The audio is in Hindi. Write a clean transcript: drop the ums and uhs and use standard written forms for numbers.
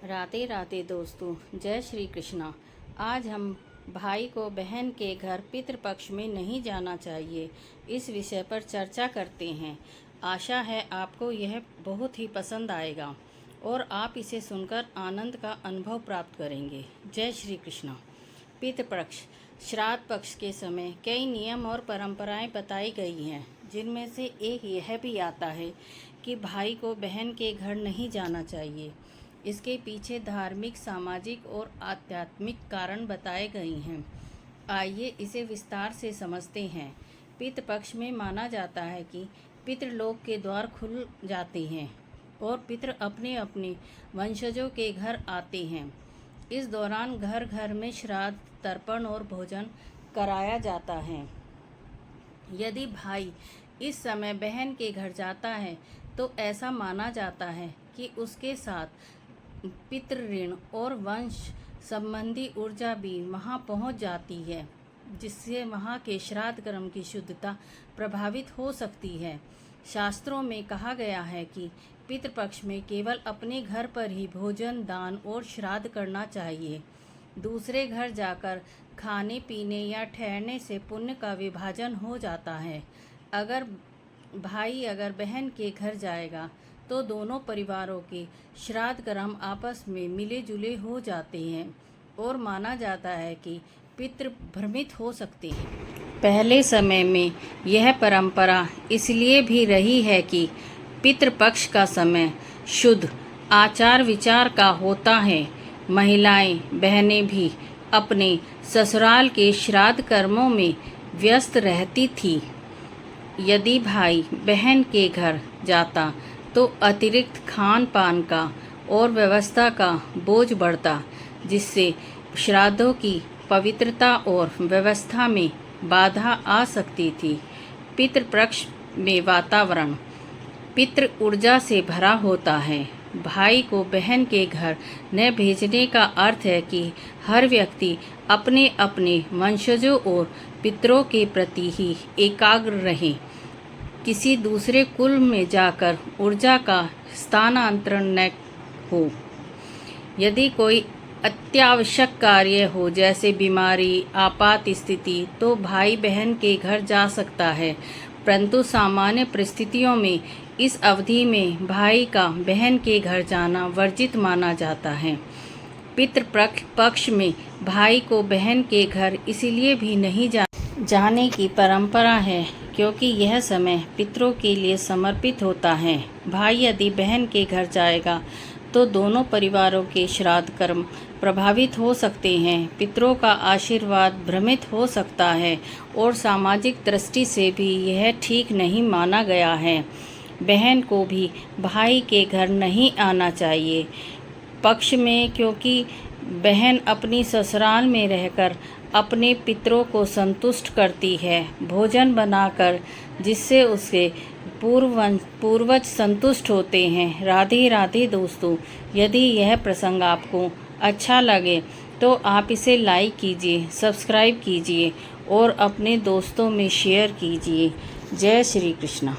राधे राधे दोस्तों, जय श्री कृष्णा। आज हम भाई को बहन के घर पितृपक्ष में नहीं जाना चाहिए, इस विषय पर चर्चा करते हैं। आशा है आपको यह बहुत ही पसंद आएगा और आप इसे सुनकर आनंद का अनुभव प्राप्त करेंगे। जय श्री कृष्णा। पितृपक्ष श्राद्ध पक्ष के समय कई नियम और परंपराएं बताई गई हैं, जिनमें से एक यह भी आता है कि भाई को बहन के घर नहीं जाना चाहिए। इसके पीछे धार्मिक, सामाजिक और आध्यात्मिक कारण बताए गए हैं। आइए इसे विस्तार से समझते हैं। पितृपक्ष में माना जाता है कि पितृलोक के द्वार खुल जाते हैं और पितृ अपने अपने वंशजों के घर आते हैं। इस दौरान घर घर में श्राद्ध, तर्पण और भोजन कराया जाता है। यदि भाई इस समय बहन के घर जाता है तो ऐसा माना जाता है कि उसके साथ पितृ ऋण और वंश संबंधी ऊर्जा भी वहाँ पहुँच जाती है, जिससे वहाँ के श्राद्ध कर्म की शुद्धता प्रभावित हो सकती है। शास्त्रों में कहा गया है कि पितृपक्ष में केवल अपने घर पर ही भोजन, दान और श्राद्ध करना चाहिए। दूसरे घर जाकर खाने पीने या ठहरने से पुण्य का विभाजन हो जाता है। अगर बहन के घर जाएगा तो दोनों परिवारों के श्राद्ध कर्म आपस में मिले जुले हो जाते हैं और माना जाता है कि पितृ भ्रमित हो सकते हैं। पहले समय में यह परंपरा इसलिए भी रही है कि पितृपक्ष का समय शुद्ध आचार विचार का होता है। महिलाएं, बहनें भी अपने ससुराल के श्राद्ध कर्मों में व्यस्त रहती थी। यदि भाई बहन के घर जाता तो अतिरिक्त खान पान का और व्यवस्था का बोझ बढ़ता, जिससे श्राद्धों की पवित्रता और व्यवस्था में बाधा आ सकती थी। पितृपक्ष में वातावरण पितृ ऊर्जा से भरा होता है। भाई को बहन के घर न भेजने का अर्थ है कि हर व्यक्ति अपने अपने वंशजों और पितरों के प्रति ही एकाग्र रहे। किसी दूसरे कुल में जाकर ऊर्जा का स्थानांतरण न हो। यदि कोई अत्यावश्यक कार्य हो, जैसे बीमारी, आपात स्थिति, तो भाई बहन के घर जा सकता है, परंतु सामान्य परिस्थितियों में इस अवधि में भाई का बहन के घर जाना वर्जित माना जाता है। पितृपक्ष में भाई को बहन के घर इसलिए भी नहीं जाने की परंपरा है क्योंकि यह समय पितरों के लिए समर्पित होता है। भाई यदि बहन के घर जाएगा तो दोनों परिवारों के श्राद्ध कर्म प्रभावित हो सकते हैं, पितरों का आशीर्वाद भ्रमित हो सकता है और सामाजिक दृष्टि से भी यह ठीक नहीं माना गया है। बहन को भी भाई के घर नहीं आना चाहिए पक्ष में, क्योंकि बहन अपनी ससुराल में रहकर अपने पितरों को संतुष्ट करती है, भोजन बनाकर, जिससे उसके पूर्वज संतुष्ट होते हैं। राधे राधे दोस्तों, यदि यह प्रसंग आपको अच्छा लगे तो आप इसे लाइक कीजिए, सब्सक्राइब कीजिए और अपने दोस्तों में शेयर कीजिए। जय श्री कृष्णा।